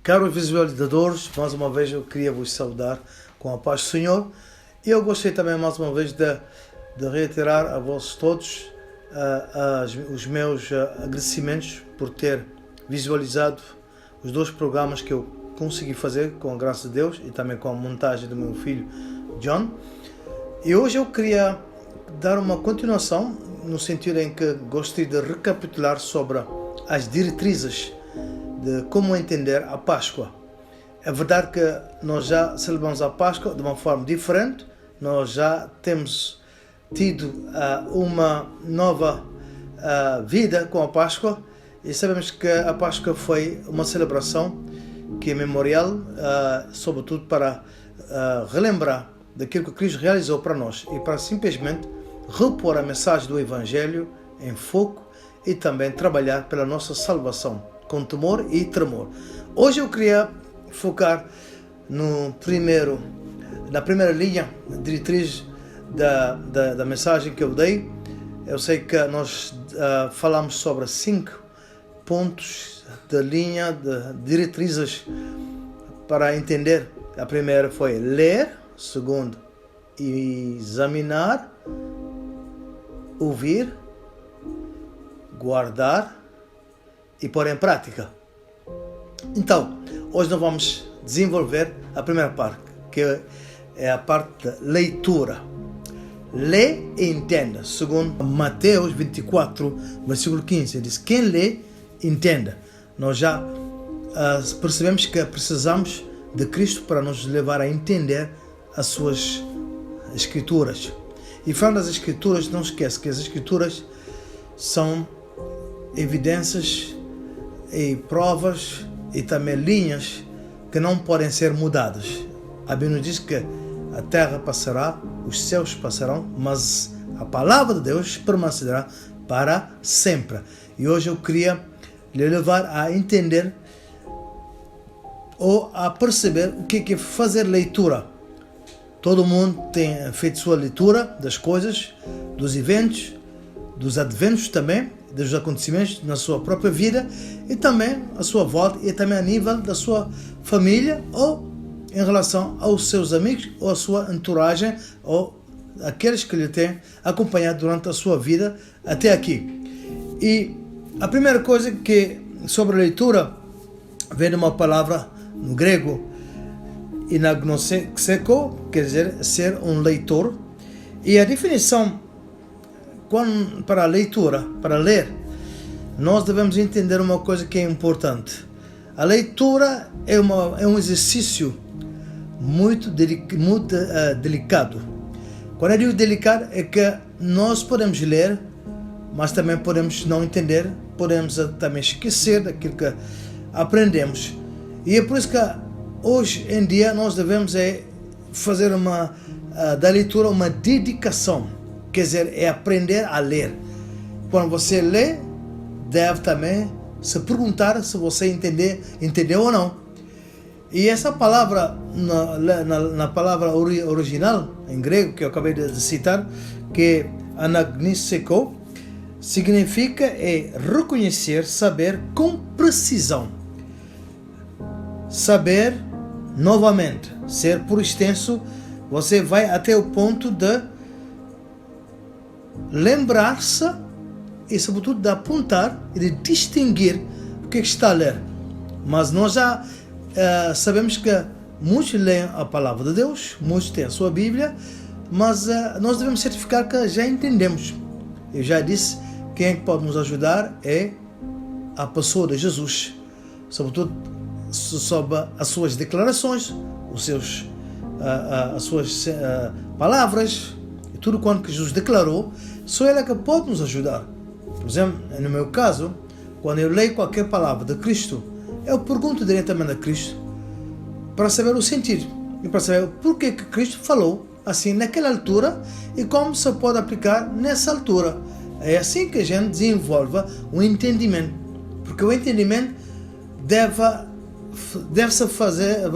Caros visualizadores, mais uma vez eu queria vos saudar com a paz do Senhor. E eu gostaria também mais uma vez de reiterar a vós todos os meus agradecimentos por ter visualizado os 2 programas que eu consegui fazer com a graça de Deus e também com a montagem do meu filho John. E hoje eu queria dar uma continuação no sentido em que gostaria de recapitular sobre as diretrizes de como entender a Páscoa. É verdade que nós já celebramos a Páscoa de uma forma diferente, nós já temos tido uma nova vida com a Páscoa e sabemos que a Páscoa foi uma celebração que é memorial, sobretudo para relembrar daquilo que Cristo realizou para nós e para simplesmente repor a mensagem do Evangelho em foco e também trabalhar pela nossa salvação com temor e tremor. Hoje eu queria focar na primeira linha diretriz da mensagem que eu dei. Eu sei que nós falamos sobre 5 pontos da linha de diretrizes para entender. A primeira foi ler, segundo, examinar, ouvir, guardar e pôr em prática. Então, hoje nós vamos desenvolver a primeira parte, que é a parte da leitura. Lê e entenda. Segundo Mateus 24, versículo 15, diz: quem lê, entenda. Nós já percebemos que precisamos de Cristo para nos levar a entender as suas Escrituras. E falando das Escrituras, não esqueça que as Escrituras são evidências e provas e também linhas que não podem ser mudadas. A Bíblia diz que a terra passará, os céus passarão, mas a palavra de Deus permanecerá para sempre. E hoje eu queria lhe levar a entender ou a perceber o que é fazer leitura. Todo mundo tem feito sua leitura das coisas, dos eventos, dos adventos também, dos acontecimentos na sua própria vida e também à sua volta e também a nível da sua família ou em relação aos seus amigos ou à sua entourage ou aqueles que lhe têm acompanhado durante a sua vida até aqui. E a primeira coisa que sobre a leitura vem de uma palavra no grego inagnoseko, quer dizer ser um leitor, e a definição para a leitura, para ler, nós devemos entender uma coisa que é importante. A leitura é um exercício muito delicado. Quando eu digo delicado, é que nós podemos ler, mas também podemos não entender, podemos também esquecer daquilo que aprendemos. E é por isso que hoje em dia nós devemos fazer da leitura uma dedicação. Quer dizer, é aprender a ler. Quando você lê, deve também se perguntar se você entendeu ou não. E essa palavra, na palavra original, em grego, que eu acabei de citar, que é anagniseko, significa reconhecer, saber com precisão. Saber novamente, ser por extenso, você vai até o ponto de lembrar-se e sobretudo de apontar e de distinguir o que está a ler. Mas nós já sabemos que muitos leem a palavra de Deus, muitos têm a sua Bíblia, mas nós devemos certificar que já entendemos. Eu já disse, quem pode nos ajudar é a pessoa de Jesus, sobretudo sobre as suas declarações, as suas palavras, e tudo quanto que Jesus declarou. Só Ele é que pode nos ajudar. Por exemplo, no meu caso, quando eu leio qualquer palavra de Cristo, eu pergunto diretamente a Cristo para saber o sentido e para saber por que Cristo falou assim naquela altura e como se pode aplicar nessa altura. É assim que a gente desenvolve o entendimento, porque o entendimento deve se fazer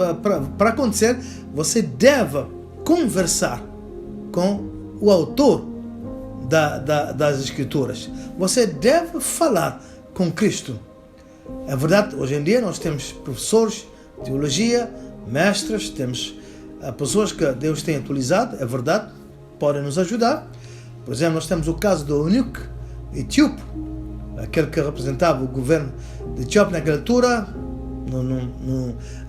para acontecer. Você deve conversar com o autor das Escrituras. Você deve falar com Cristo. É verdade, hoje em dia nós temos professores teologia, mestres, temos pessoas que Deus tem utilizado, é verdade, podem nos ajudar. Por exemplo, nós temos o caso do eunuco etíope, aquele que representava o governo de Etiópia naquela altura,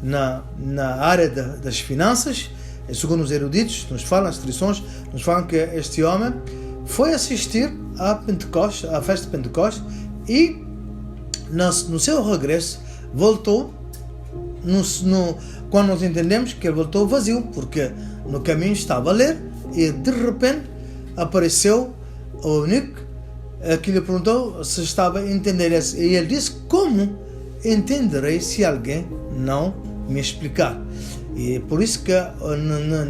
na área das finanças. E segundo os eruditos, nos falam, as tradições, nos falam que este homem foi assistir à festa de Pentecostes e no seu regresso voltou, quando nós entendemos que ele voltou vazio, porque no caminho estava a ler e de repente apareceu o eunuco que lhe perguntou se estava a entender. E ele disse: como entenderei se alguém não me explicar? E por isso que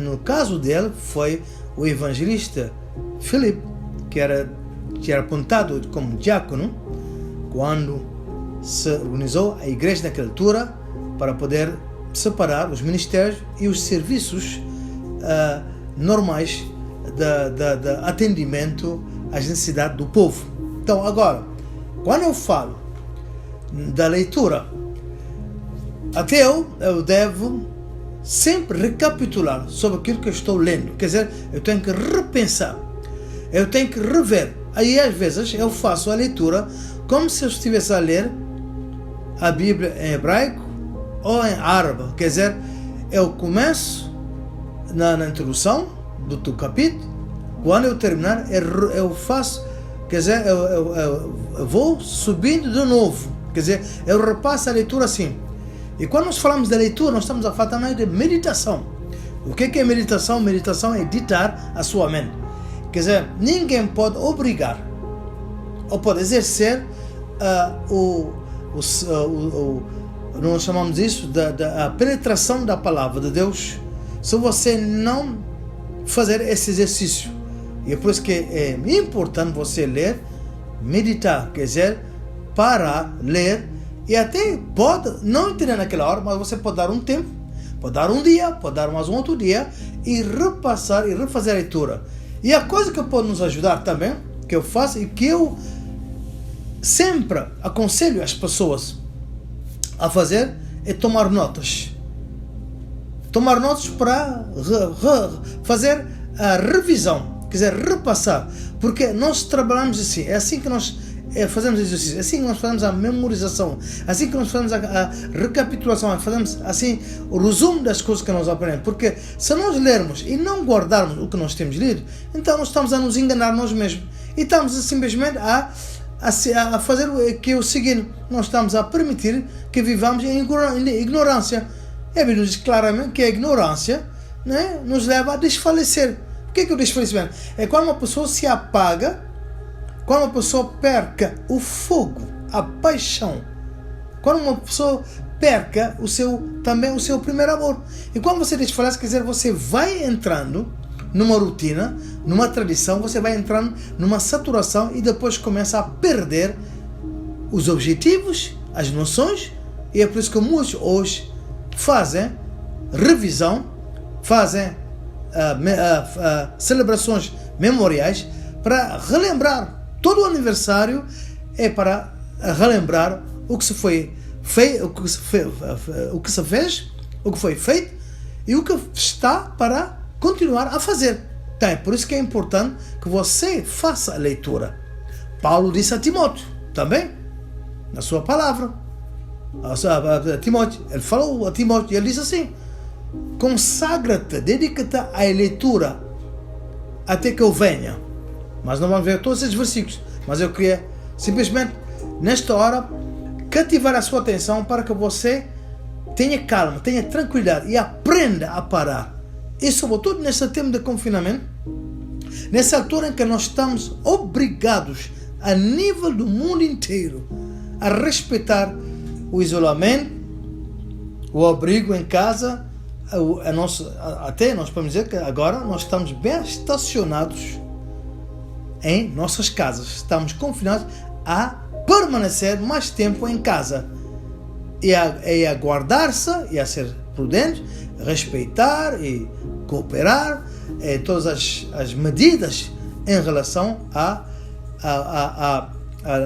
no caso dele foi o evangelista Filipe, que era apontado como diácono, quando se organizou a igreja naquela altura para poder separar os ministérios e os serviços normais de atendimento às necessidades do povo. Então, agora, quando eu falo da leitura, até eu devo sempre recapitular sobre aquilo que eu estou lendo. Quer dizer, eu tenho que repensar, eu tenho que rever. Aí, às vezes, eu faço a leitura como se eu estivesse a ler a Bíblia em hebraico ou em árabe. Quer dizer, eu começo na introdução do capítulo, quando eu terminar, eu faço, quer dizer, eu vou subindo de novo. Quer dizer, eu repasso a leitura assim. E quando nós falamos da leitura, nós estamos a falar também de meditação. O que é meditação? Meditação é ditar a sua mente. Quer dizer, ninguém pode obrigar ou pode exercer nós chamamos isso a penetração da palavra de Deus se você não fazer esse exercício. E é por isso que é importante você ler, meditar, quer dizer, parar, ler. E até pode não entender naquela hora, mas você pode dar um tempo, pode dar um dia, pode dar mais um outro dia e repassar e refazer a leitura. E a coisa que pode nos ajudar também, que eu faço e que eu sempre aconselho as pessoas a fazer, é tomar notas. Tomar notas para fazer a revisão, quer dizer, repassar. Porque nós trabalhamos assim, é assim que nós fazemos exercício, assim que nós fazemos a memorização, assim que nós fazemos a recapitulação, fazemos assim o resumo das coisas que nós aprendemos. Porque se nós lermos e não guardarmos o que nós temos lido, então nós estamos a nos enganar nós mesmos e estamos simplesmente a fazer o seguinte: nós estamos a permitir que vivamos em ignorância. A Bíblia diz claramente que a ignorância, né, nos leva a desfalecer. O que é o desfalecimento? É quando uma pessoa se apaga, quando uma pessoa perca o fogo, a paixão, quando uma pessoa perca também o seu primeiro amor. E quando você desfalece, quer dizer, você vai entrando numa rotina, numa tradição, você vai entrando numa saturação e depois começa a perder os objetivos, as noções. E é por isso que muitos hoje fazem revisão, fazem celebrações memoriais para relembrar. Todo o aniversário é para relembrar o que se foi feito, o que se fez, o que foi feito e o que está para continuar a fazer. Então é por isso que é importante que você faça a leitura. Paulo disse a Timóteo também, na sua palavra, a Timóteo, ele falou a Timóteo e ele disse assim: consagra-te, dedica-te à leitura até que eu venha. Mas não vamos ver todos esses versículos, mas eu queria simplesmente nesta hora cativar a sua atenção para que você tenha calma, tenha tranquilidade e aprenda a parar. E sobretudo nesse tempo de confinamento, nessa altura em que nós estamos obrigados a nível do mundo inteiro a respeitar o isolamento, o abrigo em casa, até nós podemos dizer que agora nós estamos bem estacionados em nossas casas, estamos confinados a permanecer mais tempo em casa e a guardar-se e a ser prudentes, respeitar e cooperar todas as medidas em relação à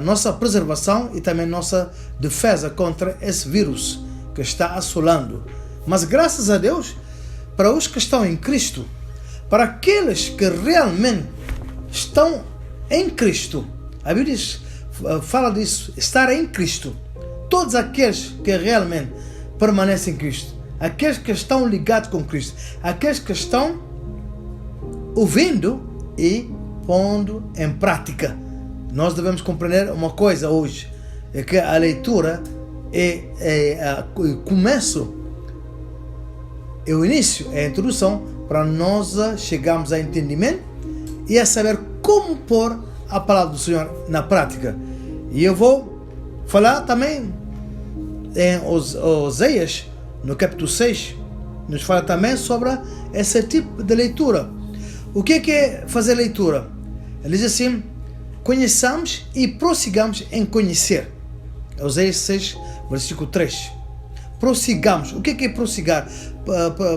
nossa preservação e também nossa defesa contra esse vírus que está assolando. Mas graças a Deus, para os que estão em Cristo, para aqueles que realmente estão em Cristo, a Bíblia fala disso, estar em Cristo. Todos aqueles que realmente permanecem em Cristo, aqueles que estão ligados com Cristo, aqueles que estão ouvindo e pondo em prática. Nós devemos compreender uma coisa hoje, é que a leitura é o começo, é o início, é a introdução para nós chegarmos a entendimento e a saber como pôr a palavra do Senhor na prática. E eu vou falar também em Oséias, no capítulo 6, nos fala também sobre esse tipo de leitura. O que é fazer leitura? Ele diz assim: conheçamos e prossigamos em conhecer. Oséias 6, versículo 3. Prossigamos. O que é prossigar?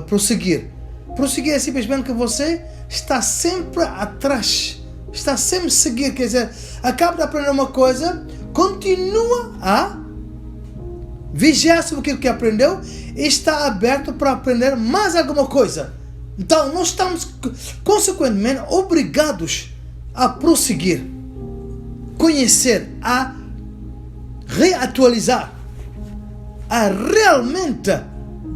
Prosseguir. Prosseguir é simplesmente que você está sempre atrás, está sempre a seguir, quer dizer, acaba de aprender uma coisa, continua a vigiar sobre o que aprendeu e está aberto para aprender mais alguma coisa. Então, nós estamos, consequentemente, obrigados a prosseguir, conhecer, a reatualizar, a realmente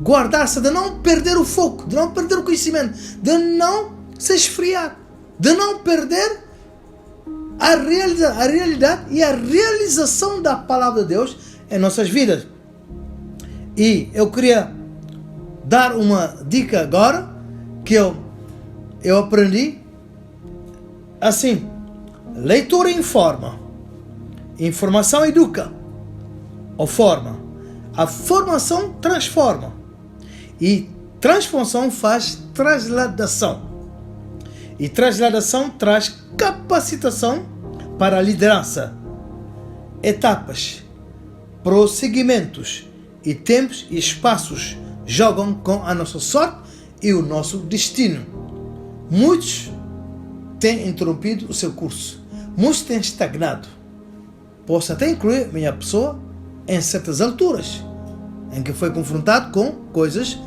guardar-se, de não perder o foco, de não perder o conhecimento, de não se esfriar, de não perder a realidade e a realização da palavra de Deus em nossas vidas. E eu queria dar uma dica agora, que eu aprendi assim: leitura informa, informação educa ou forma, a formação transforma e transformação faz transladação, e transladação traz capacitação para a liderança. Etapas, prosseguimentos e tempos e espaços jogam com a nossa sorte e o nosso destino. Muitos têm interrompido o seu curso, muitos têm estagnado. Posso até incluir minha pessoa em certas alturas, em que foi confrontado com coisas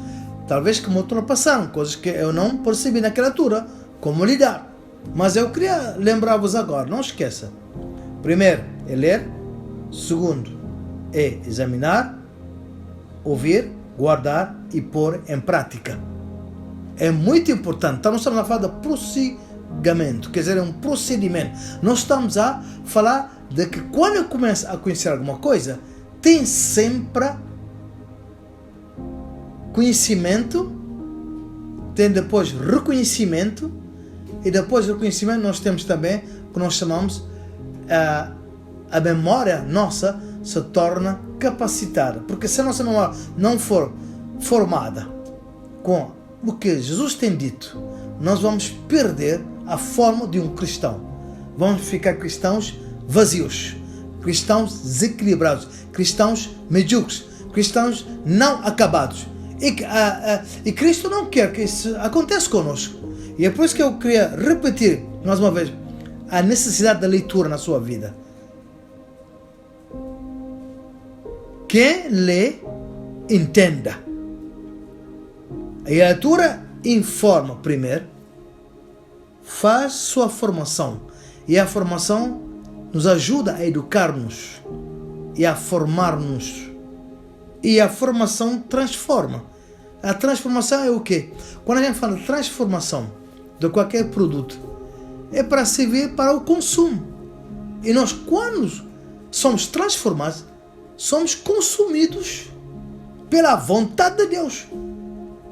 talvez que me ultrapassaram, coisas que eu não percebi naquela altura, como lidar. Mas eu queria lembrar-vos agora, não esqueça. Primeiro é ler, segundo é examinar, ouvir, guardar e pôr em prática. É muito importante. Então, nós estamos a falar de prosseguimento, quer dizer, é um procedimento. Nós estamos a falar de que quando eu começo a conhecer alguma coisa, tem sempre conhecimento, tem depois reconhecimento, e depois do reconhecimento nós temos também o que nós chamamos a memória nossa se torna capacitada, porque se a nossa memória não for formada com o que Jesus tem dito, nós vamos perder a forma de um cristão, vamos ficar cristãos vazios, cristãos desequilibrados, cristãos medíocres, cristãos não acabados. E Cristo não quer que isso aconteça conosco. E é por isso que eu queria repetir mais uma vez a necessidade da leitura na sua vida. Quem lê, entenda. A leitura informa primeiro, faz sua formação. E a formação nos ajuda a educar-nos e a formar-nos. E a formação transforma. A transformação é o quê? Quando a gente fala de transformação de qualquer produto, é para servir para o consumo. E nós, quando somos transformados, somos consumidos pela vontade de Deus.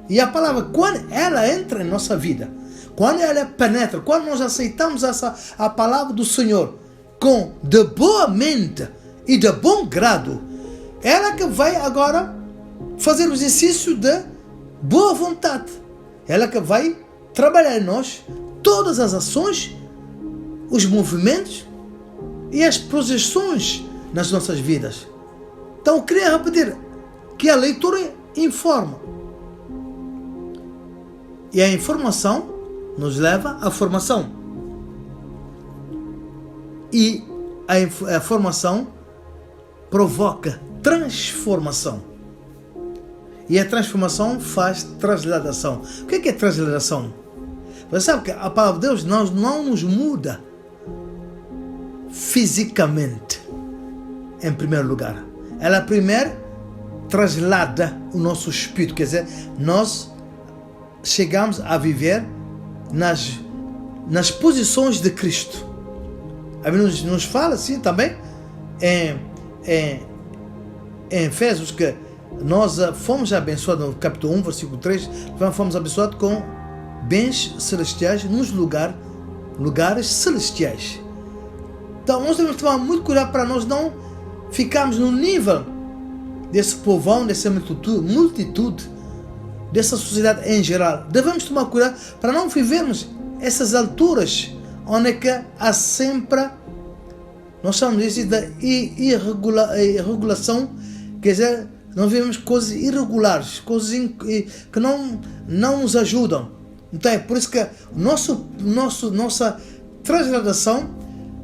E a palavra, quando ela entra em nossa vida, quando ela penetra, quando nós aceitamos a palavra do Senhor de boa mente e de bom grado, ela que vai agora fazer o exercício de boa vontade. Ela que vai trabalhar em nós todas as ações, os movimentos e as projeções nas nossas vidas. Então eu queria repetir que a leitura informa. E a informação nos leva à formação. E a formação provoca transformação. E a transformação faz transladação. O que é transladação? Você sabe que a palavra de Deus não nos muda fisicamente, em primeiro lugar. Ela primeiro traslada o nosso espírito, quer dizer, nós chegamos a viver nas posições de Cristo. A Bíblia nos fala assim também em Efésios que nós fomos abençoados, no capítulo 1, versículo 3, fomos abençoados com bens celestiais nos lugares celestiais. Então nós temos que tomar muito cuidado para nós não ficarmos no nível desse povão, dessa multitude, dessa sociedade em geral. Devemos tomar cuidado para não vivermos essas alturas onde é que há sempre, nós chamamos isso de irregulação, quer dizer, nós vivemos coisas irregulares, coisas que não nos ajudam. Então é por isso que nossa transladação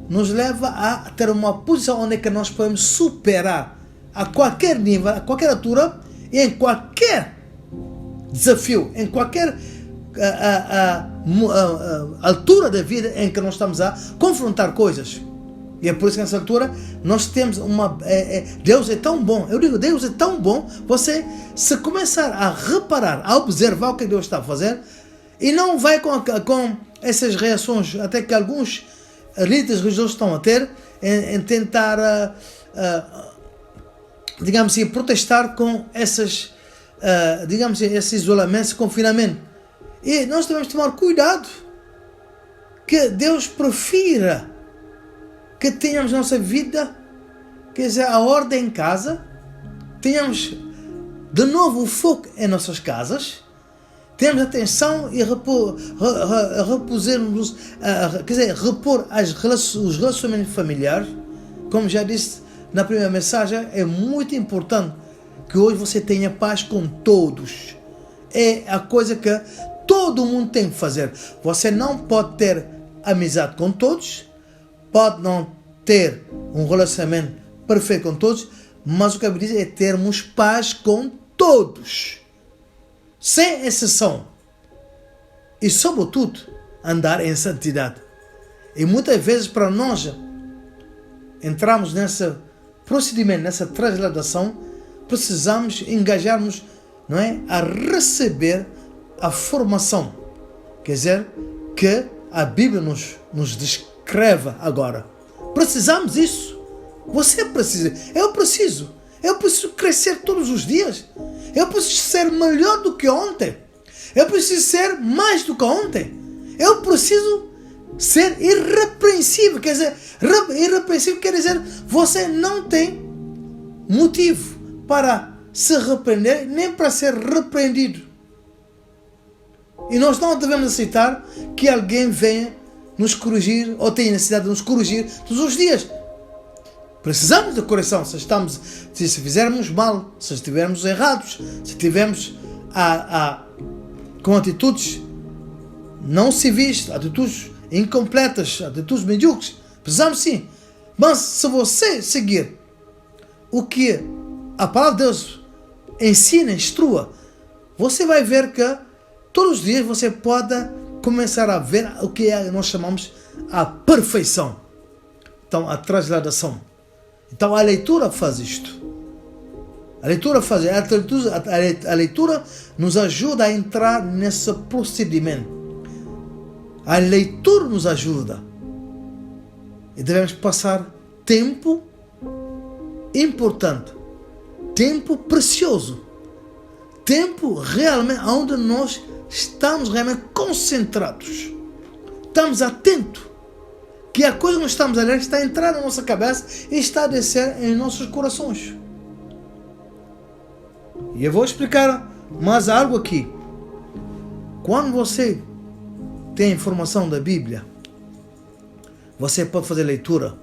nos leva a ter uma posição onde é que nós podemos superar a qualquer nível, a qualquer altura e em qualquer desafio, em qualquer altura da vida em que nós estamos a confrontar coisas. E é por isso que nessa altura nós temos Deus é tão bom. Eu digo, Deus é tão bom. Você, se começar a reparar, a observar o que Deus está a fazer, e não vai com essas reações até que alguns líderes religiosos estão a ter em tentar, digamos assim, protestar com essas, digamos assim, esse isolamento, esse confinamento. E nós devemos tomar cuidado que Deus prefira que tenhamos nossa vida, quer dizer, a ordem em casa, tenhamos de novo o foco em nossas casas, temos atenção e repor os relacionamentos familiares. Como já disse na primeira mensagem, é muito importante que hoje você tenha paz com todos. É a coisa que todo mundo tem que fazer. Você não pode ter amizade com todos, pode não ter um relacionamento perfeito com todos, mas o que a Bíblia diz é termos paz com todos, sem exceção, e sobretudo andar em santidade. E muitas vezes para nós entrarmos nesse procedimento, nessa transladação, precisamos engajarmos, não é, a receber a formação, quer dizer, que a Bíblia nos descreve agora. Precisamos disso. Você precisa. Eu preciso crescer todos os dias. Eu preciso ser melhor do que ontem. Eu preciso ser mais do que ontem. Eu preciso ser irrepreensível. Quer dizer, irrepreensível quer dizer você não tem motivo para se repreender, nem para ser repreendido. E nós não devemos aceitar que alguém venha nos corrigir ou tenha necessidade de nos corrigir todos os dias. Precisamos de correção se fizermos mal, se estivermos errados, se estivermos com atitudes não civis, atitudes incompletas, atitudes medíocres. Precisamos sim. Mas se você seguir o que a palavra de Deus ensina, instrua, você vai ver que todos os dias você pode começar a ver o que nós chamamos a perfeição. Então, a transladação. Então, a leitura faz isto. A leitura nos ajuda a entrar nesse procedimento. A leitura nos ajuda. E devemos passar tempo importante, tempo precioso, tempo realmente onde nós estamos realmente concentrados, estamos atentos, que a coisa que nós estamos a ler está a entrar na nossa cabeça e está a descer em nossos corações. E eu vou explicar mais algo aqui. Quando você tem informação da Bíblia, você pode fazer leitura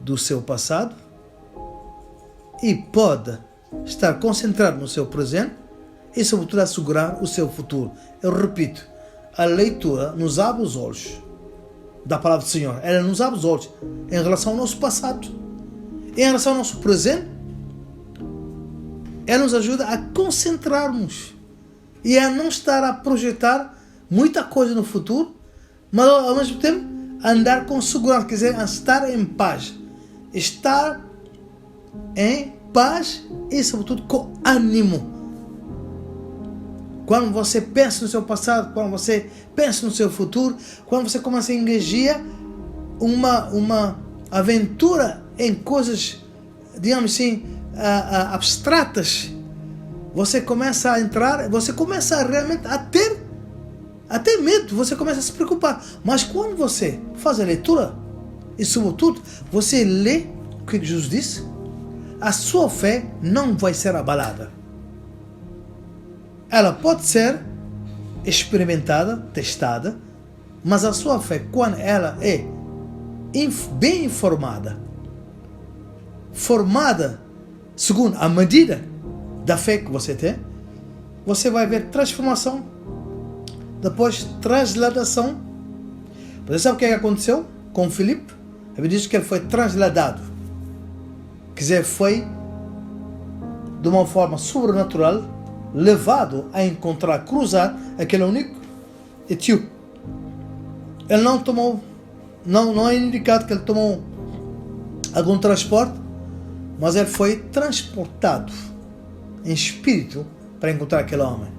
do seu passado e pode estar concentrado no seu presente e, sobretudo, assegurar o seu futuro. Eu repito, a leitura nos abre os olhos da palavra do Senhor. Ela nos abre os olhos em relação ao nosso passado, em relação ao nosso presente, ela nos ajuda a concentrarmos e a não estar a projetar muita coisa no futuro, mas ao mesmo tempo andar com segurança, quer dizer, estar em paz. Estar em paz e, sobretudo, com ânimo. Quando você pensa no seu passado, quando você pensa no seu futuro, quando você começa a engajar uma aventura em coisas, digamos assim, abstratas, você começa a entrar, você começa realmente a ter até medo, você começa a se preocupar. Mas quando você faz a leitura, e sobretudo, você lê o que Jesus disse, a sua fé não vai ser abalada. Ela pode ser experimentada, testada, mas a sua fé, quando ela é bem informada, formada segundo a medida da fé que você tem, você vai ver transformação, depois transladação. Você sabe o que aconteceu com Filipe? Ele diz que ele foi transladado, quer dizer, foi de uma forma sobrenatural levado a encontrar, cruzar aquele único etíope. Ele não tomou, não é indicado que ele tomou algum transporte, mas ele foi transportado em espírito para encontrar aquele homem.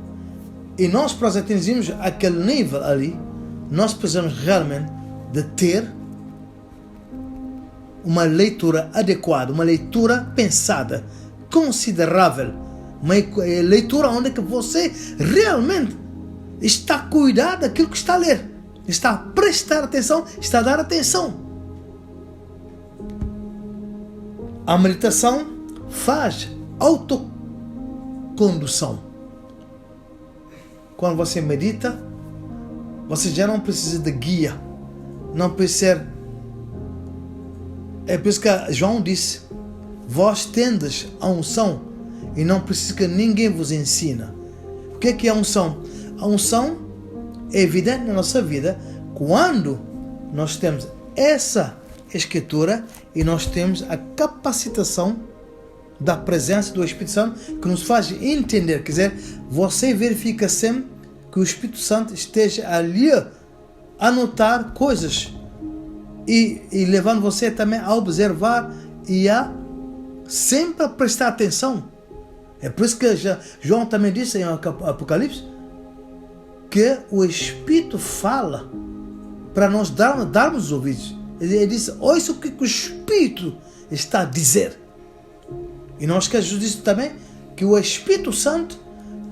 E nós, para atingirmos aquele nível ali, nós precisamos realmente de ter uma leitura adequada, uma leitura pensada, considerável, uma leitura onde que você realmente está a cuidar daquilo que está a ler, está a prestar atenção, está a dar atenção. A meditação faz autocondução. Quando você medita, você já não precisa de guia, não precisa. É por isso que João disse: vós tendes a unção e não precisa que ninguém vos ensina. O que é a unção? A unção é evidente na nossa vida quando nós temos essa escritura e nós temos a capacitação da presença do Espírito Santo que nos faz entender. Quer dizer, você verifica sempre que o Espírito Santo esteja ali a notar coisas e levando você também a observar e a sempre a prestar atenção. É por isso que João também disse em Apocalipse que o Espírito fala para nós darmos os ouvidos. Ele disse: ouça o que o Espírito está a dizer. E nós que Jesus disse também que o Espírito Santo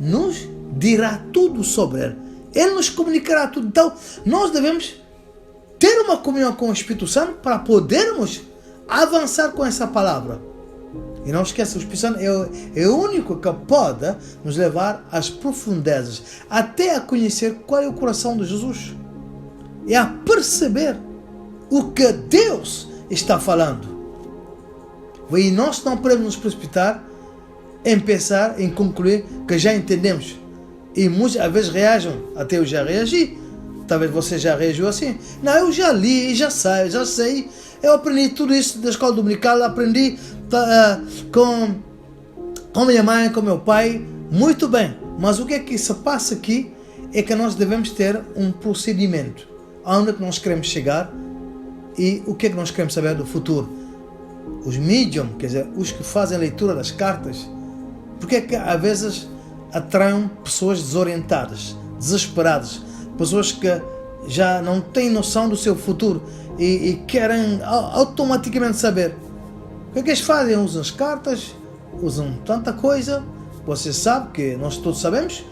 nos dirá tudo sobre ele. Ele nos comunicará tudo. Então, nós devemos ter uma comunhão com o Espírito Santo para podermos avançar com essa palavra. E não esqueça, o Espírito Santo é o único que pode nos levar às profundezas, até a conhecer qual é o coração de Jesus. E a perceber o que Deus está falando. E nós não podemos nos precipitar em pensar, em concluir que já entendemos. E muitas vezes reagem, até eu já reagi, talvez você já reagiu assim: não, eu já li, já sei, eu aprendi tudo isso da escola dominical, aprendi com minha mãe, com meu pai, muito bem. Mas o que é que se passa aqui é que nós devemos ter um procedimento, aonde nós queremos chegar e o que é que nós queremos saber do futuro. Os medium, quer dizer, os que fazem a leitura das cartas, porque é que às vezes atraem pessoas desorientadas, desesperadas, pessoas que já não têm noção do seu futuro e querem automaticamente saber. O que é que eles fazem? Usam as cartas, usam tanta coisa, você sabe que nós todos sabemos,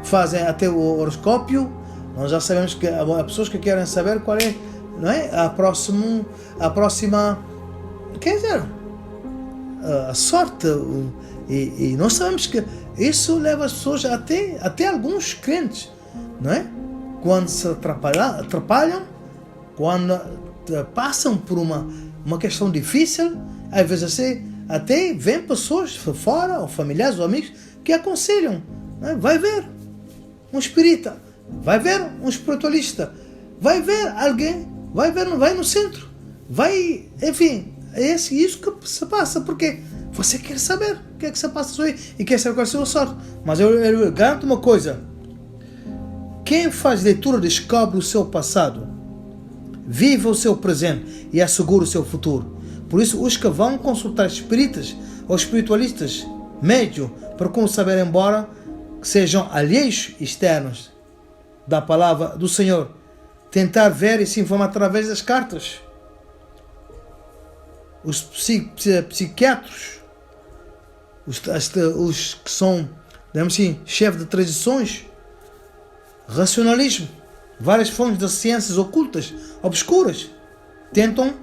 fazem até o horoscópio. Nós já sabemos que há pessoas que querem saber qual é, não é, a próxima, quer dizer, a sorte. E nós sabemos que isso leva as pessoas, até alguns crentes, não é? Quando se atrapalham, quando passam por uma questão difícil, às vezes assim, até vem pessoas fora, ou familiares ou amigos, que aconselham, não é? Vai ver um espírita, vai ver um espiritualista, vai ver alguém, vai no centro, vai, enfim, é isso que se passa, porque Você quer saber o que é que se passa aí e quer saber qual é a sua sorte. Mas eu garanto uma coisa. Quem faz leitura descobre o seu passado, vive o seu presente e assegura o seu futuro. Por isso, os que vão consultar espíritas ou espiritualistas médios procuram saber, embora sejam alheios externos da palavra do Senhor, tentar ver e se informar através das cartas. Os psiquiatras, os que são, digamos assim, chefes de tradições, racionalismo, várias fontes das ciências ocultas, obscuras, tentam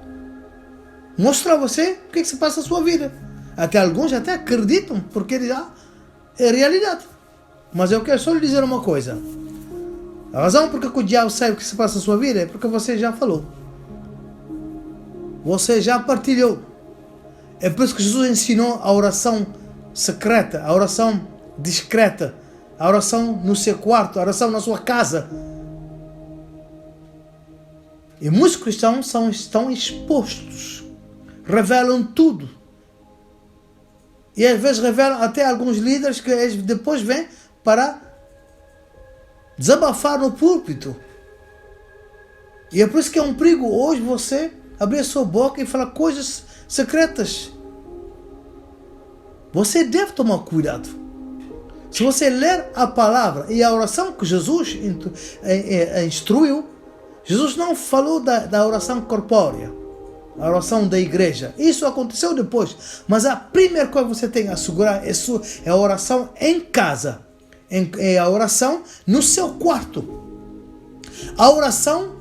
mostrar a você o que é que se passa na sua vida. Até alguns até acreditam, porque é realidade. Mas eu quero só lhe dizer uma coisa. A razão porque o diabo sabe o que se passa na sua vida é porque você já falou. Você já partilhou. É por isso que Jesus ensinou a oração secreta, a oração discreta, a oração no seu quarto, a oração na sua casa. E muitos cristãos estão expostos, revelam tudo. E às vezes revelam até alguns líderes que eles depois vêm para desabafar no púlpito. E é por isso que é um perigo hoje você abrir a sua boca e falar coisas secretas. Você deve tomar cuidado. Se você ler a palavra e a oração que Jesus instruiu, Jesus não falou da oração corpórea, a oração da igreja. Isso aconteceu depois. Mas a primeira coisa que você tem a assegurar é a oração em casa. É a oração no seu quarto. A oração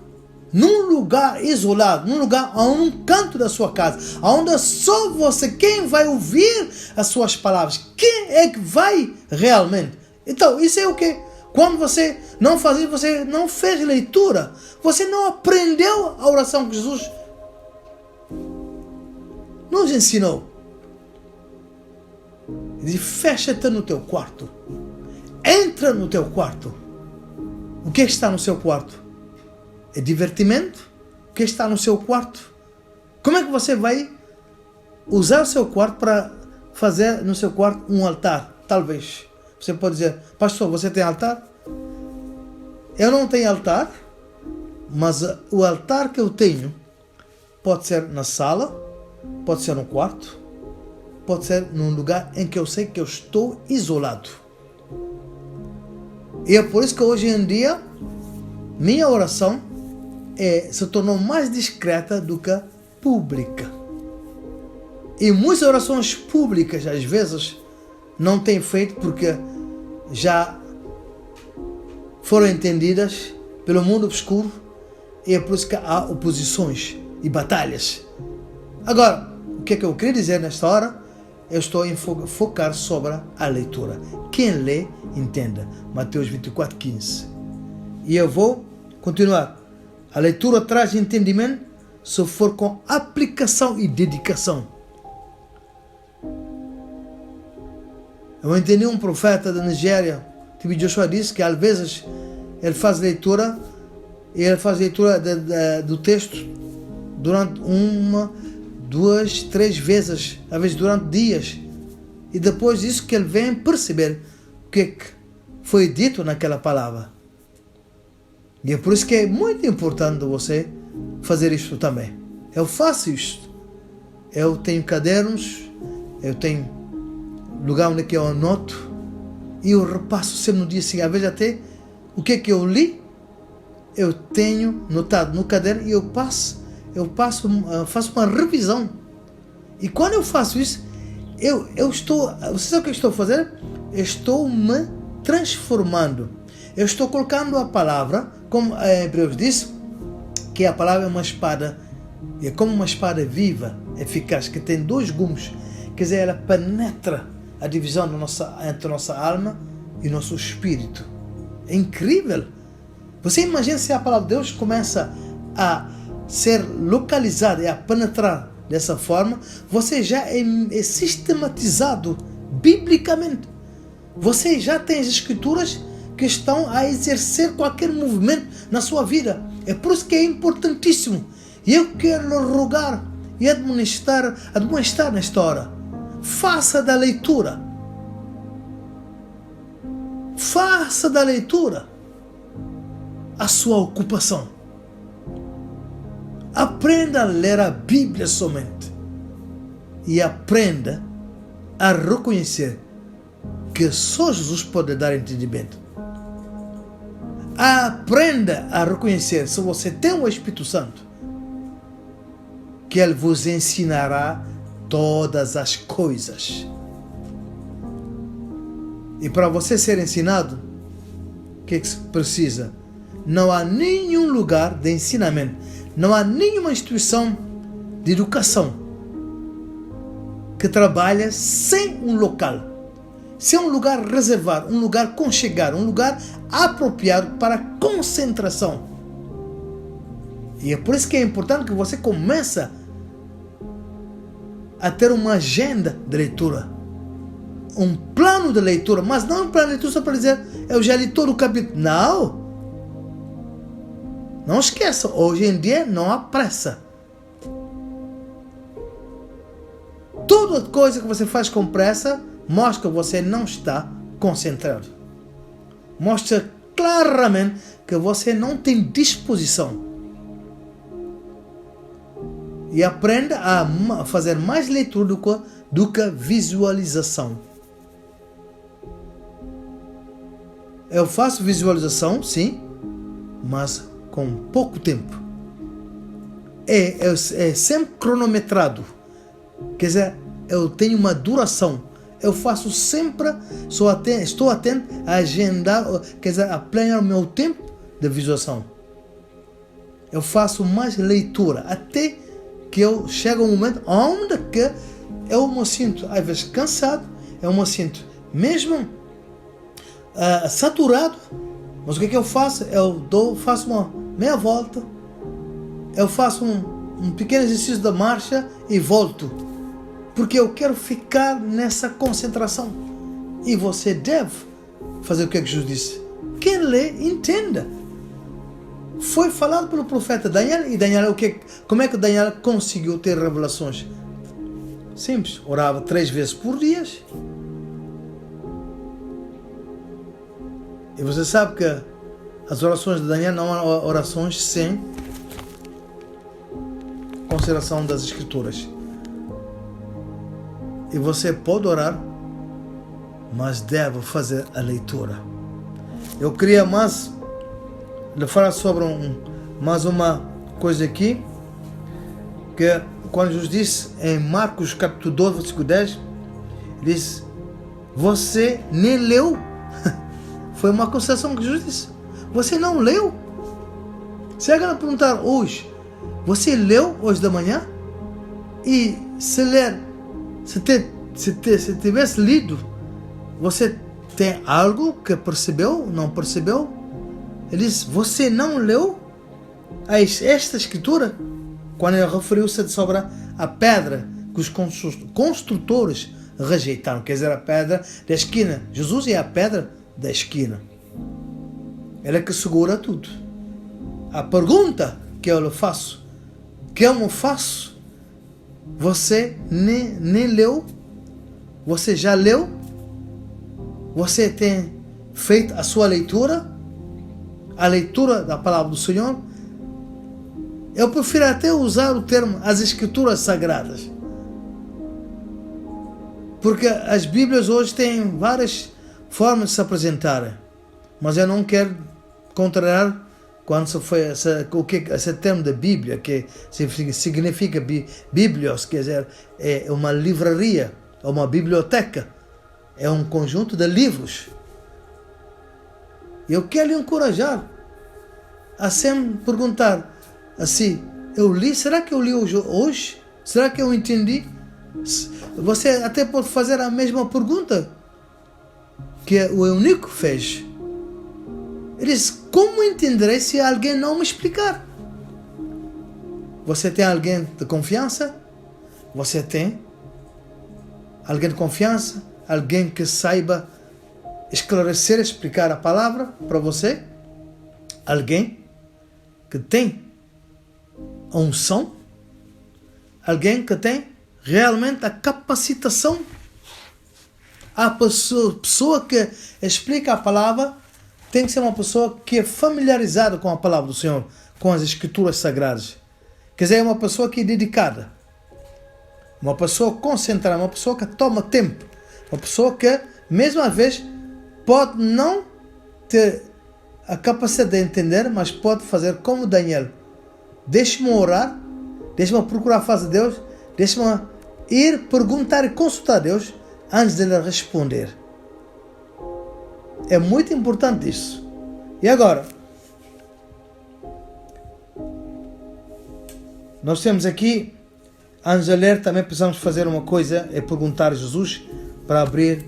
num lugar isolado, num lugar, num canto da sua casa, onde só você, quem vai ouvir as suas palavras, quem é que vai realmente. Então, isso é o quê? Quando você não faz isso, você não fez leitura, você não aprendeu a oração que Jesus nos ensinou. Ele diz: fecha-te no teu quarto, entra no teu quarto. O que está no seu quarto? É divertimento? O que está no seu quarto? Como é que você vai usar o seu quarto para fazer no seu quarto um altar? Talvez. Você pode dizer: pastor, você tem altar? Eu não tenho altar, mas o altar que eu tenho pode ser na sala, pode ser no quarto, pode ser num lugar em que eu sei que eu estou isolado. E é por isso que hoje em dia minha oração se tornou mais discreta do que pública. E muitas orações públicas às vezes não têm feito porque já foram entendidas pelo mundo obscuro, e é por isso que há oposições e batalhas. Agora, o que é que eu queria dizer nesta hora? Eu estou a focar sobre a leitura. Quem lê, entenda. Mateus 24:15. E eu vou continuar. A leitura traz entendimento se for com aplicação e dedicação. Eu entendi um profeta da Nigéria, T.B. Joshua, disse que às vezes ele faz leitura do texto durante 1, 2, 3 vezes, às vezes durante dias, e depois disso que ele vem perceber o que foi dito naquela palavra. E é por isso que é muito importante você fazer isto também. Eu faço isto. Eu tenho cadernos, eu tenho lugar onde eu anoto, e eu repasso sempre no dia seguinte. Às vezes até o que eu li, eu tenho notado no caderno, e eu faço uma revisão. E quando eu faço isso, você sabe o que eu estou fazendo? Eu estou me transformando. Eu estou colocando a palavra, como Hebreus diz, que a palavra é uma espada, é como uma espada viva, eficaz, que tem 2 gumes, quer dizer, ela penetra a divisão entre a nossa alma e o nosso espírito. É incrível. Você imagina se a palavra de Deus começa a ser localizada e a penetrar dessa forma, você já é sistematizado biblicamente. Você já tem as escrituras que estão a exercer qualquer movimento na sua vida. É por isso que é importantíssimo. E eu quero rogar e admoestar nesta hora. Faça da leitura. Faça da leitura a sua ocupação. Aprenda a ler a Bíblia somente. E aprenda a reconhecer que só Jesus pode dar entendimento. Aprenda a reconhecer, se você tem o Espírito Santo, que Ele vos ensinará todas as coisas. E para você ser ensinado, o que se precisa? Não há nenhum lugar de ensinamento, não há nenhuma instituição de educação que trabalha sem um local, sem um lugar reservado, um lugar aconchegado, um lugar apropriado para concentração. E é por isso que é importante que você comece a ter uma agenda de leitura, um plano de leitura, mas não um plano de leitura só para dizer, eu já li todo o capítulo. Não! Não esqueça, hoje em dia não há pressa. Toda coisa que você faz com pressa mostra que você não está concentrado. Mostra claramente que você não tem disposição. E aprenda a fazer mais leitura do que visualização. Eu faço visualização, sim, mas com pouco tempo. É sempre cronometrado. Quer dizer, eu tenho uma duração. Eu faço sempre, estou atento a agendar, quer dizer, a planear o meu tempo de visualização. Eu faço mais leitura, até que eu chego a um momento onde que eu me sinto, às vezes, cansado, eu me sinto mesmo saturado, mas o que eu faço? Faço uma meia volta, eu faço um pequeno exercício da marcha e volto, porque eu quero ficar nessa concentração. E você deve fazer o que Jesus disse. Quem lê, entenda. Foi falado pelo profeta Daniel, e Daniel, como é que Daniel conseguiu ter revelações? Simples, orava 3 vezes por dia. E você sabe que as orações de Daniel não são orações sem consideração das Escrituras. E você pode orar, mas deve fazer a leitura. Eu queria mais lhe falar sobre mais uma coisa aqui, que quando Jesus disse em Marcos capítulo 12, versículo 10, ele disse, você nem leu? Foi uma consideração que Jesus disse. Você não leu? Se alguém perguntar hoje, você leu hoje da manhã? E se ler, se tivesse lido, você tem algo que percebeu, não percebeu? Ele diz, você não leu esta escritura? Quando ele referiu-se sobre a pedra que os construtores rejeitaram, quer dizer, a pedra da esquina. Jesus é a pedra da esquina. Ele é que segura tudo. A pergunta que eu lhe faço, que eu me faço, você nem leu? Você já leu? Você tem feito a sua leitura? A leitura da palavra do Senhor? Eu prefiro até usar o termo as Escrituras Sagradas, porque as Bíblias hoje têm várias formas de se apresentarem, mas eu não quero contrariar quando se foi esse termo da Bíblia, que significa Bíblios, quer dizer, é uma livraria, é uma biblioteca, é um conjunto de livros. Eu quero lhe encorajar a sempre perguntar assim, eu li, será que eu li hoje? Será que eu entendi? Você até pode fazer a mesma pergunta que o eunuco fez. Ele disse, como entenderei se alguém não me explicar? Você tem alguém de confiança? Você tem alguém de confiança? Alguém que saiba esclarecer, explicar a palavra para você? Alguém que tem a unção? Alguém que tem realmente a capacitação. A pessoa que explica a palavra tem que ser uma pessoa que é familiarizada com a palavra do Senhor, com as Escrituras Sagradas. Quer dizer, é uma pessoa que é dedicada, uma pessoa concentrada, uma pessoa que toma tempo, uma pessoa que, mesmo às vezes, pode não ter a capacidade de entender, mas pode fazer como Daniel. Deixe-me orar, deixe-me procurar a face de Deus, deixe-me ir perguntar e consultar a Deus antes de ele responder. É muito importante isso. E agora, nós temos aqui, antes de ler, também precisamos fazer uma coisa, é perguntar a Jesus para abrir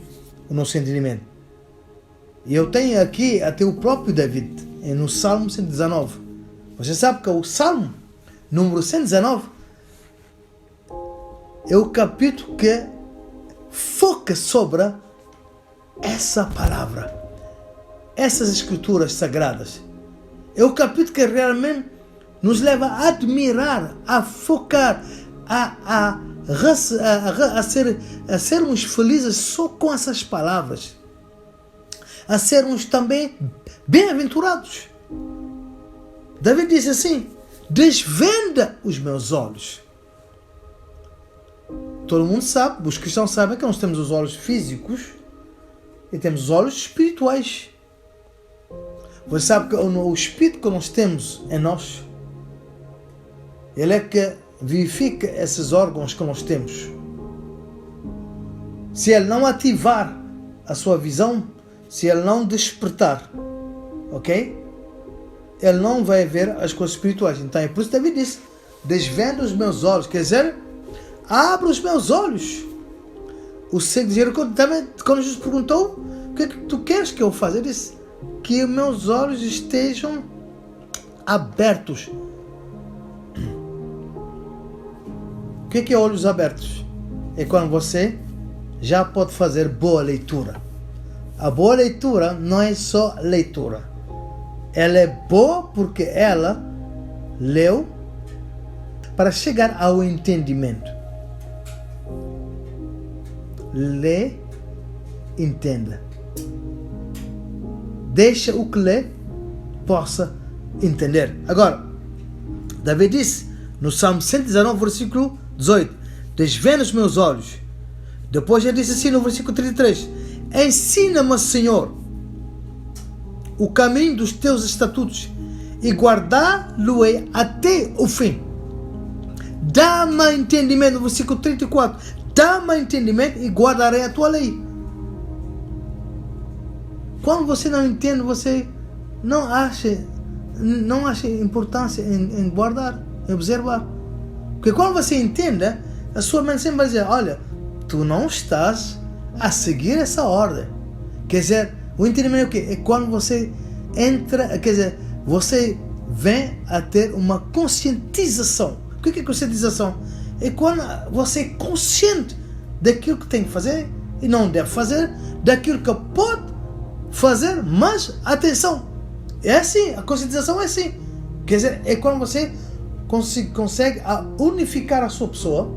o nosso entendimento. E eu tenho aqui até o próprio David, no Salmo 119. Você sabe que o Salmo número 119 é o capítulo que foca sobre essa palavra, essas escrituras sagradas. É o capítulo que realmente nos leva a admirar, a focar, a sermos felizes só com essas palavras, a sermos também bem-aventurados. David disse assim: desvenda os meus olhos. Todo mundo sabe, os cristãos sabem que nós temos os olhos físicos e temos os olhos espirituais. Você sabe que o espírito que nós temos em nós, ele é que vivifica esses órgãos que nós temos. Se ele não ativar a sua visão, se ele não despertar, ok? Ele não vai ver as coisas espirituais. Então é por isso que David disse: desvenda os meus olhos. Quer dizer, abre os meus olhos. O cego de Jericó também, quando Jesus perguntou: o que é que tu queres que eu faça? Ele disse: que os meus olhos estejam abertos. O que é olhos abertos? É quando você já pode fazer boa leitura. A boa leitura não é só leitura. Ela é boa porque ela leu para chegar ao entendimento. Lê, entenda. Deixa o que lê possa entender. Agora, Davi disse no Salmo 119, versículo 18: desvenda os meus olhos. Depois ele disse assim no versículo 33: ensina-me, Senhor, o caminho dos teus estatutos e guardá-lo-ei até o fim. Dá-me entendimento, no versículo 34, dá-me entendimento e guardarei a tua lei. Quando você não entende, você não acha importância em guardar, em observar. Porque quando você entende, a sua mente sempre vai dizer: olha, tu não estás a seguir essa ordem. Quer dizer, o entendimento é o quê? É quando você entra, quer dizer, você vem a ter uma conscientização. O que é conscientização? É quando você é consciente daquilo que tem que fazer e não deve fazer, daquilo que pode fazer, mas atenção, é assim, a conscientização é assim. Quer dizer, é quando você consegue unificar a sua pessoa,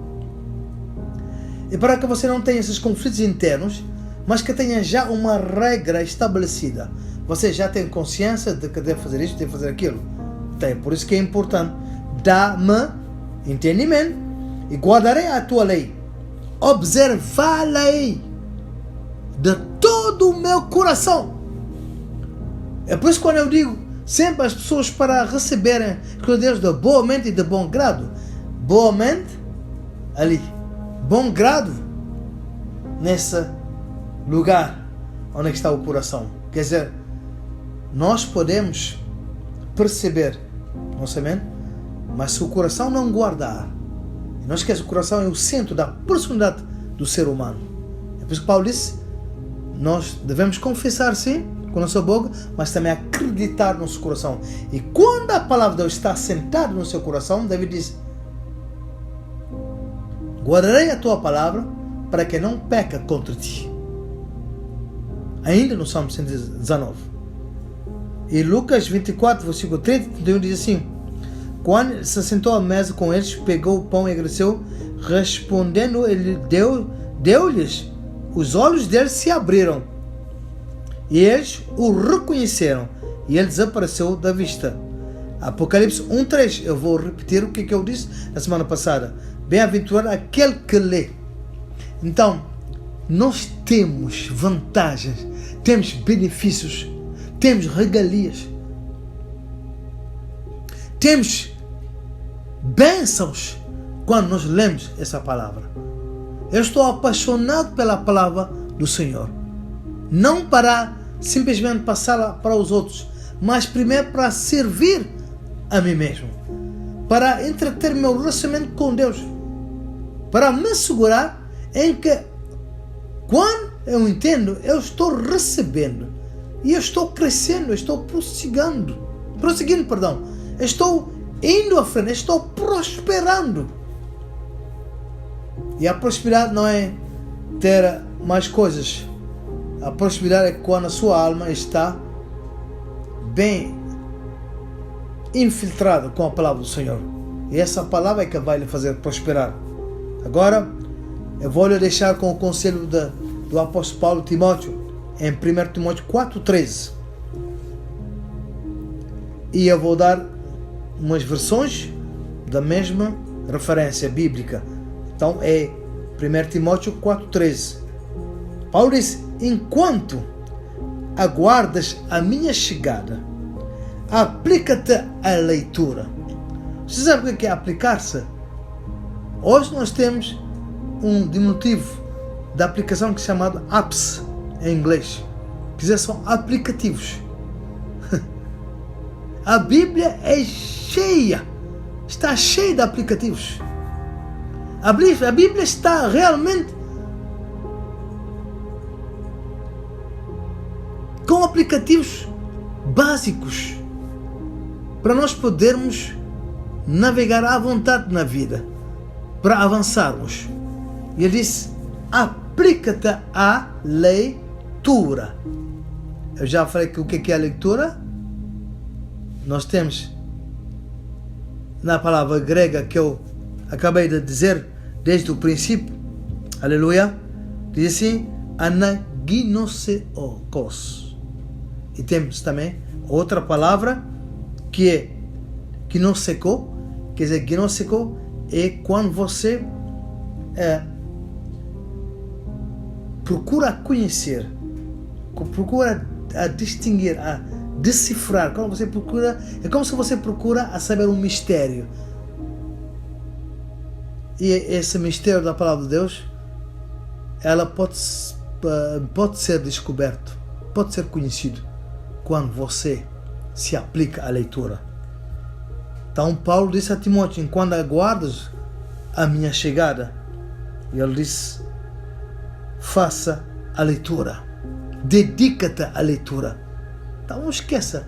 e para que você não tenha esses conflitos internos, mas que tenha já uma regra estabelecida. Você já tem consciência de que deve fazer isto, deve fazer aquilo. Então é por isso que é importante: dá-me entendimento e guardarei a tua lei, observá-la-ei de todo o meu coração. É por isso que quando eu digo sempre às pessoas para receberem Deus de boa mente e de bom grado, boa mente ali, bom grado nesse lugar onde está o coração. Quer dizer, nós podemos perceber nossa mente, mas se o coração não guardar, não esquece, o coração é o centro da personalidade do ser humano. É por isso que Paulo disse: nós devemos confessar sim com nossa boca, mas também acreditar no nosso coração. E quando a palavra de Deus está assentada no seu coração, David diz: guardarei a tua palavra para que não peca contra ti. Ainda no Salmo 119. E Lucas 24, versículo 30, Deus diz assim: Quando se sentou à mesa com eles, pegou o pão e agradeceu. Respondendo, ele deu-lhes. Os olhos deles se abriram. E eles o reconheceram. E ele desapareceu da vista. Apocalipse 1:3. Eu vou repetir o que eu disse na semana passada. Bem-aventurado aquele que lê. Então, nós temos vantagens, temos benefícios, temos regalias, temos bênçãos quando nós lemos essa palavra. Eu estou apaixonado pela palavra do Senhor. Não para simplesmente passá-la para os outros, mas primeiro para servir a mim mesmo, para entreter meu relacionamento com Deus, para me assegurar em que quando eu entendo, eu estou recebendo e eu estou crescendo, eu estou prosseguindo, estou indo à frente, estou prosperando. E a prosperidade não é ter mais coisas. A prosperidade é quando a sua alma está bem infiltrada com a palavra do Senhor. E essa palavra é que vai lhe fazer prosperar. Agora, eu vou lhe deixar com o conselho do apóstolo Paulo Timóteo, em 1 Timóteo 4:13. E eu vou dar umas versões da mesma referência bíblica. Então é 1 Timóteo 4:13. Paulo diz: enquanto aguardas a minha chegada, aplica-te à leitura. Você sabe o que é aplicar-se? Hoje nós temos um diminutivo da aplicação que é chamado apps em inglês. Quer dizer, são aplicativos. A Bíblia é cheia, está cheia de aplicativos. A Bíblia está realmente com aplicativos básicos para nós podermos navegar à vontade na vida, para avançarmos. E ele disse: aplica-te à leitura. Eu já falei que o que é a leitura? Nós temos na palavra grega que eu acabei de dizer desde o princípio, aleluia, diz assim: anagnoseokos. E temos também outra palavra que é gnoseko. Quer dizer, gnoseko é quando você procura conhecer, procura a distinguir, a decifrar. Quando você procura, é como se você procura a saber um mistério. E esse mistério da palavra de Deus, ela pode ser descoberto, pode ser conhecido quando você se aplica à leitura. Então Paulo disse a Timóteo: enquanto aguardas a minha chegada, e ele disse: faça a leitura, dedica-te à leitura. Então não esqueça,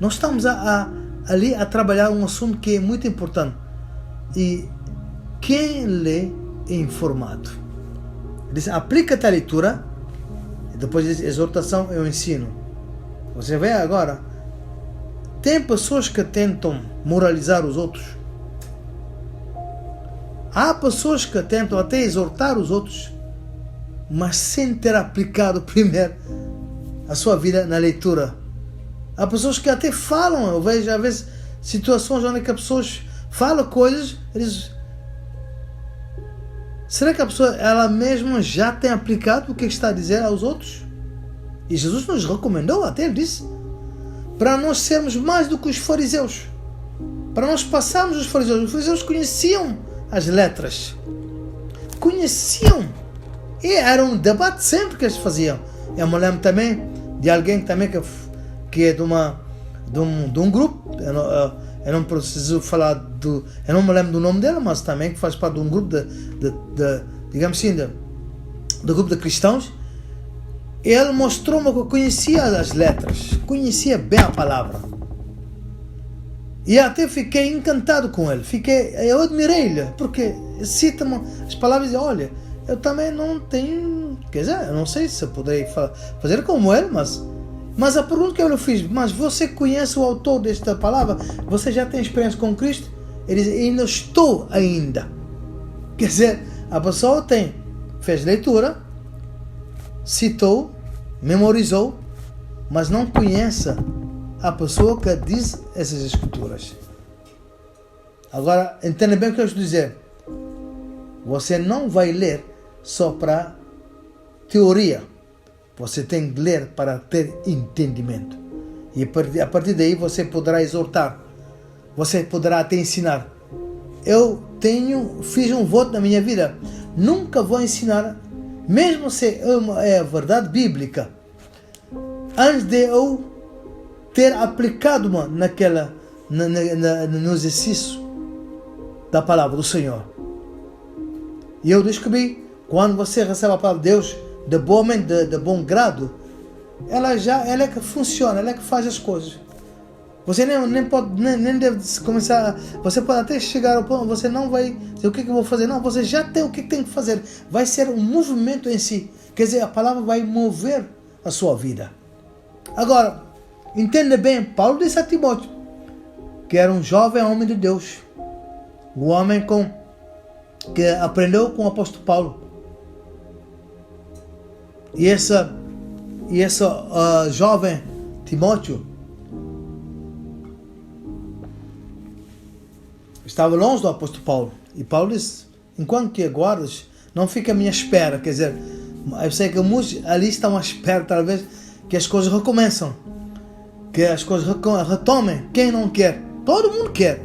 nós estamos ali a trabalhar um assunto que é muito importante, e quem lê é informado. Ele diz: aplica-te à leitura, e depois diz: exortação é o ensino. Você vê agora, tem pessoas que tentam moralizar os outros. Há pessoas que tentam até exortar os outros, mas sem ter aplicado primeiro a sua vida na leitura. Há pessoas que até falam, eu vejo às vezes situações onde as pessoas falam coisas, eles... será que a pessoa ela mesma já tem aplicado o que está a dizer aos outros? E Jesus nos recomendou, até ele disse, para nós sermos mais do que os fariseus, para nós passarmos os fariseus. Os fariseus conheciam as letras, conheciam, e era um debate sempre que eles faziam. Eu me lembro também de alguém também que é de um grupo, eu não preciso falar eu não me lembro do nome dela, mas também que faz parte de um grupo digamos assim, do grupo de cristãos. Ele mostrou-me que conhecia as letras, conhecia bem a palavra. E até fiquei encantado com ele. Eu admirei-lhe, porque cita-me as palavras e olha, eu também não tenho, quer dizer, eu não sei se poderei fazer como ele, mas Mas a pergunta que eu lhe fiz, mas você conhece o autor desta palavra? Você já tem experiência com Cristo? Ele diz, ainda estou ainda. Quer dizer, a pessoa fez leitura, citou, memorizou, mas não conhece a pessoa que diz essas escrituras. Agora, entenda bem o que eu estou dizer. Você não vai ler só para teoria. Você tem que ler para ter entendimento. E a partir daí você poderá exortar. Você poderá até ensinar. Eu fiz um voto na minha vida. Nunca vou ensinar, mesmo se é a verdade bíblica, antes de eu ter aplicado no exercício da palavra do Senhor. E eu descobri, quando você recebe a palavra de Deus, de bom grado, ela é que funciona, ela é que faz as coisas. Você nem deve começar, você pode até chegar ao ponto, você não vai dizer o que eu vou fazer, não, você já tem o que tem que fazer, vai ser um movimento em si, quer dizer, a palavra vai mover a sua vida. Agora, entenda bem, Paulo disse a Timóteo, que era um jovem homem de Deus, um homem que aprendeu com o apóstolo Paulo. E esse jovem Timóteo estava longe do apóstolo Paulo. E Paulo disse, enquanto que aguardas, não fica à minha espera. Quer dizer, eu sei que muitos ali estão à espera, talvez, que as coisas recomeçam. Que as coisas retomem. Quem não quer? Todo mundo quer.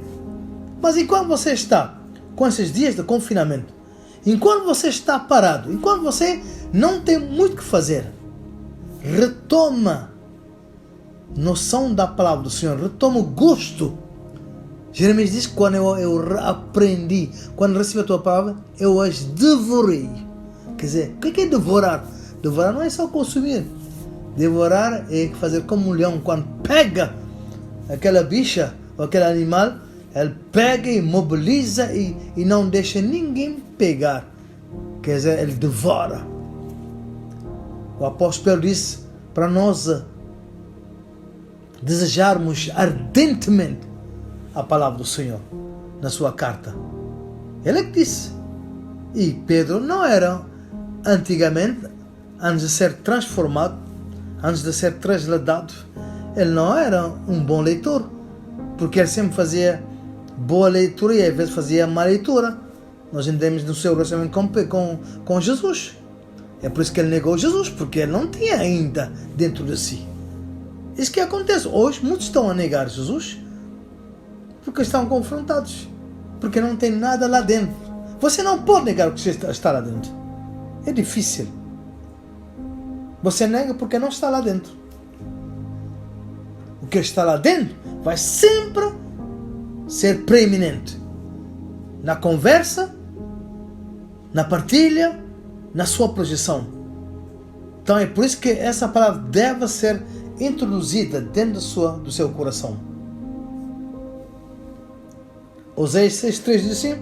Mas enquanto você está com esses dias de confinamento, enquanto você está parado, enquanto você não tem muito o que fazer, retoma noção da palavra do Senhor, retoma o gosto. Jeremias diz que quando eu aprendi, quando recebi a tua palavra, eu as devorei. Quer dizer, o que é devorar? Devorar não é só consumir. Devorar é fazer como um leão, quando pega aquela bicha ou aquele animal, ele pega e mobiliza e não deixa ninguém pegar. Quer dizer, ele devora. O apóstolo Pedro disse para nós desejarmos ardentemente a palavra do Senhor na sua carta. Ele é que disse. E Pedro não era, antigamente, antes de ser transformado, antes de ser trasladado, ele não era um bom leitor, porque ele sempre fazia boa leitura e às vezes fazia má leitura. Nós entendemos no seu relacionamento com Jesus. É por isso que ele negou Jesus, porque ele não tinha ainda dentro de si. Isso que acontece. Hoje muitos estão a negar Jesus porque estão confrontados, porque não tem nada lá dentro. Você não pode negar o que está lá dentro. É difícil. Você nega porque não está lá dentro. O que está lá dentro vai sempre ser preeminente na conversa, na partilha, na sua projeção. Então é por isso que essa palavra deve ser introduzida dentro do seu coração. Oséias 6:3 diz assim,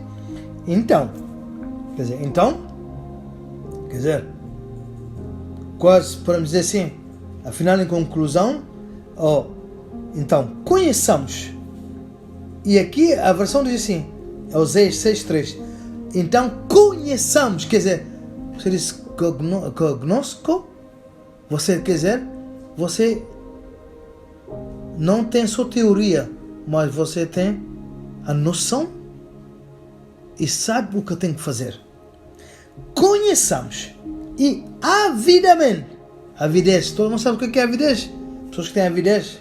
quer dizer, quase podemos dizer assim, afinal em conclusão, então, conheçamos. E aqui a versão diz assim, Oséias 6:3, então conheçamos, quer dizer, você diz cognosco, você quer dizer, você não tem só teoria, mas você tem a noção e sabe o que tem que fazer. Conheçamos e avidamente, avidez, todo mundo sabe o que é avidez? Pessoas que têm avidez,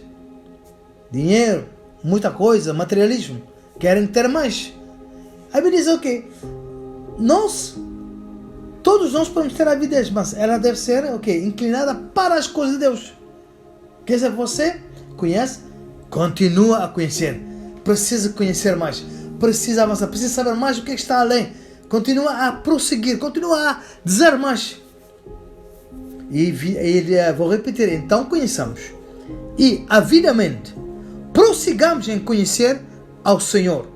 dinheiro, muita coisa, materialismo, querem ter mais. Avidez é o quê? Todos nós podemos ter avidez, mas ela deve ser inclinada para as coisas de Deus. Quer dizer, você conhece, continua a conhecer. Precisa conhecer mais, precisa avançar, precisa saber mais o que está além. Continua a prosseguir, continua a dizer mais. E vou repetir, então conheçamos. E avidamente prossigamos em conhecer ao Senhor.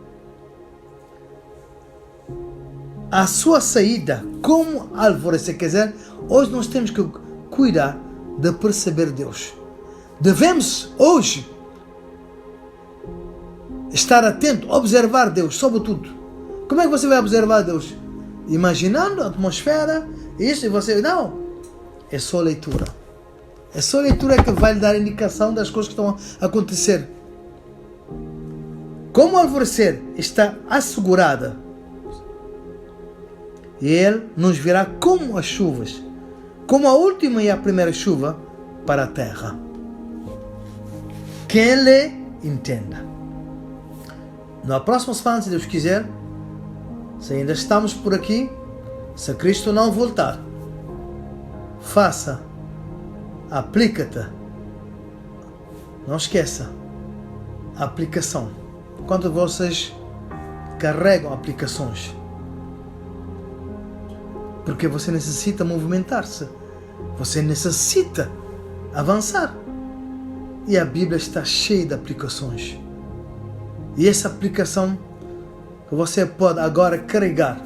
A sua saída como alvorecer, quer dizer, hoje nós temos que cuidar de perceber Deus. Devemos hoje estar atento, observar Deus, sobretudo. Como é que você vai observar Deus? Imaginando a atmosfera, isso, e você... Não, é só leitura. É só leitura que vai lhe dar indicação das coisas que estão a acontecer. Como o alvorecer está assegurada, e Ele nos virá como as chuvas, como a última e a primeira chuva para a terra. Quem lê, entenda. Na próxima semana, se Deus quiser, se ainda estamos por aqui, se Cristo não voltar, faça, aplica-te. Não esqueça, a aplicação. Quando vocês carregam aplicações, porque você necessita movimentar-se, você necessita avançar. E a Bíblia está cheia de aplicações. E essa aplicação que você pode agora carregar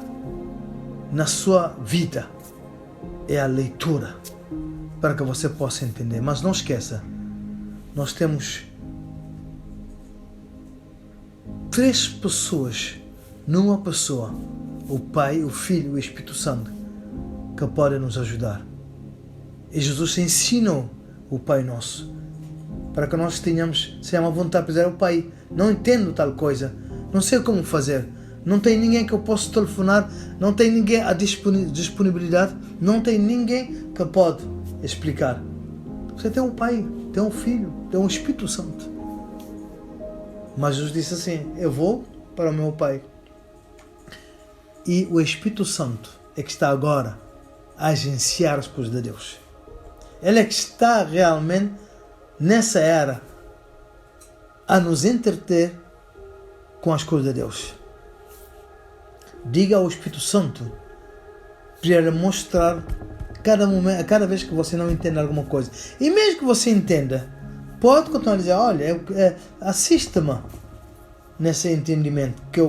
na sua vida é a leitura, para que você possa entender. Mas não esqueça, nós temos 3 pessoas numa pessoa, o Pai, o Filho e o Espírito Santo, que podem nos ajudar. E Jesus ensinou o Pai Nosso, para que nós tenhamos uma vontade de dizer ao Pai: não entendo tal coisa, não sei como fazer, não tem ninguém que eu possa telefonar, não tem ninguém a disponibilidade, não tem ninguém que pode explicar. Você tem um Pai, tem um Filho, tem um Espírito Santo. Mas Jesus disse assim: eu vou para o meu Pai. E o Espírito Santo é que está agora a agenciar as coisas de Deus. Ele é que está realmente nessa era a nos entreter com as coisas de Deus. Diga ao Espírito Santo para ele mostrar cada vez que você não entende alguma coisa. E mesmo que você entenda, pode continuar a dizer: olha, assista-me nesse entendimento. Que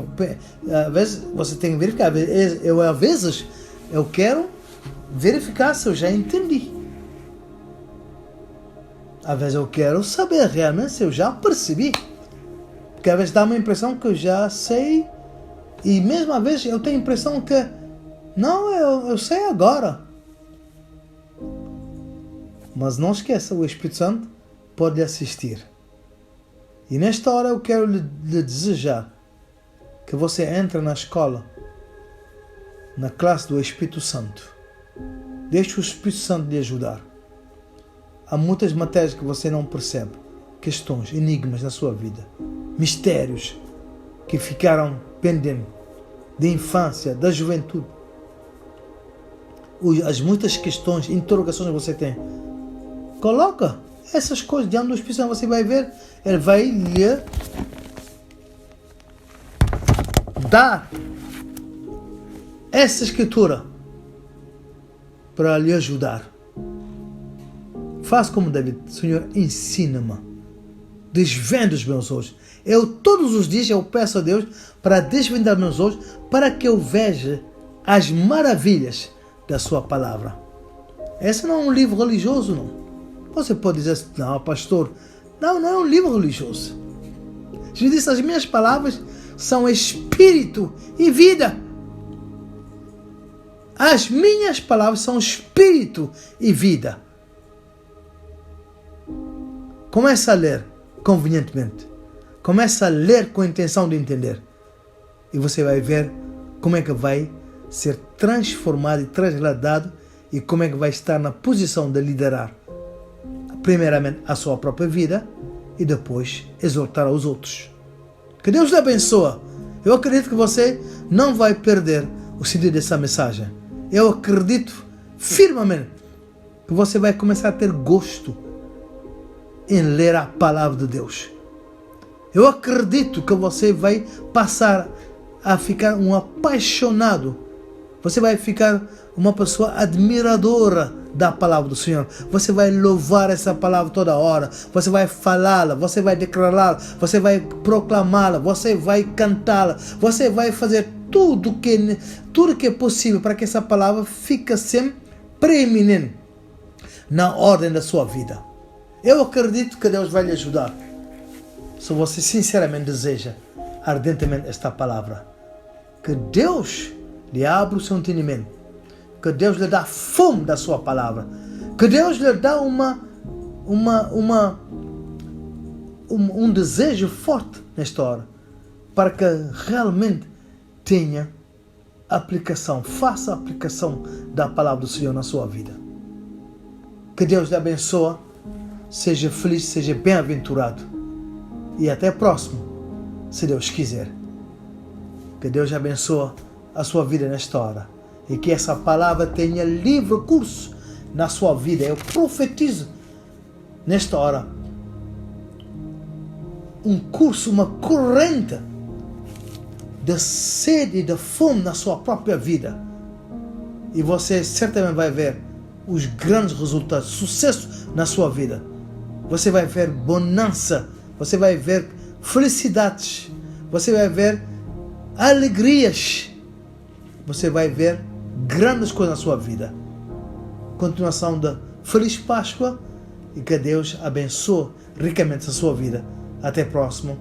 às vezes você tem que verificar. Às vezes eu quero verificar se eu já entendi. Às vezes eu quero saber realmente se eu já percebi. Porque às vezes dá uma impressão que eu já sei. E mesmo às vezes eu tenho a impressão que não, eu sei agora. Mas não esqueça, o Espírito Santo pode lhe assistir. E nesta hora eu quero lhe desejar que você entre na escola, na classe do Espírito Santo. Deixe o Espírito Santo lhe ajudar. Há muitas matérias que você não percebe, questões, enigmas na sua vida, mistérios que ficaram pendentes da infância, da juventude. As muitas questões, interrogações que você tem, coloca essas coisas diante do Espírito Santo. Você vai ver, ele vai lhe dar essa escritura para lhe ajudar. Faça como David: Senhor, ensina-me, desvenda os meus olhos. Eu todos os dias eu peço a Deus para desvendar meus olhos, para que eu veja as maravilhas da sua palavra. Esse não é um livro religioso, não. Você pode dizer: não, pastor, não é um livro religioso. Jesus disse: as minhas palavras são espírito e vida. As minhas palavras são espírito e vida. Começa a ler convenientemente. Começa a ler com a intenção de entender. E você vai ver como é que vai ser transformado e trasladado, e como é que vai estar na posição de liderar primeiramente a sua própria vida e depois exortar aos outros. Que Deus lhe abençoe. Eu acredito que você não vai perder o sentido dessa mensagem. Eu acredito firmemente que você vai começar a ter gosto em ler a palavra de Deus. Eu acredito que você vai passar a ficar um apaixonado. Você vai ficar uma pessoa admiradora da palavra do Senhor. Você vai louvar essa palavra toda hora. Você vai falá-la, você vai declará-la, você vai proclamá-la, você vai cantá-la. Você vai fazer tudo que é possível para que essa palavra fique sempre preeminente na ordem da sua vida. Eu acredito que Deus vai lhe ajudar. Se você sinceramente deseja ardentemente esta palavra. Que Deus lhe abra o seu entendimento. Que Deus lhe dá fome da sua palavra. Que Deus lhe dá um desejo forte nesta hora. Para que realmente tenha aplicação. Faça a aplicação da palavra do Senhor na sua vida. Que Deus lhe abençoe. Seja feliz, seja bem-aventurado. E até próximo, se Deus quiser. Que Deus abençoe a sua vida nesta hora. E que essa palavra tenha livre curso na sua vida. Eu profetizo nesta hora um curso, uma corrente de sede e de fome na sua própria vida. E você certamente vai ver os grandes resultados, sucesso na sua vida. Você vai ver bonança, você vai ver felicidades, você vai ver alegrias, você vai ver grandes coisas na sua vida. Continuação da Feliz Páscoa e que Deus abençoe ricamente a sua vida. Até próximo.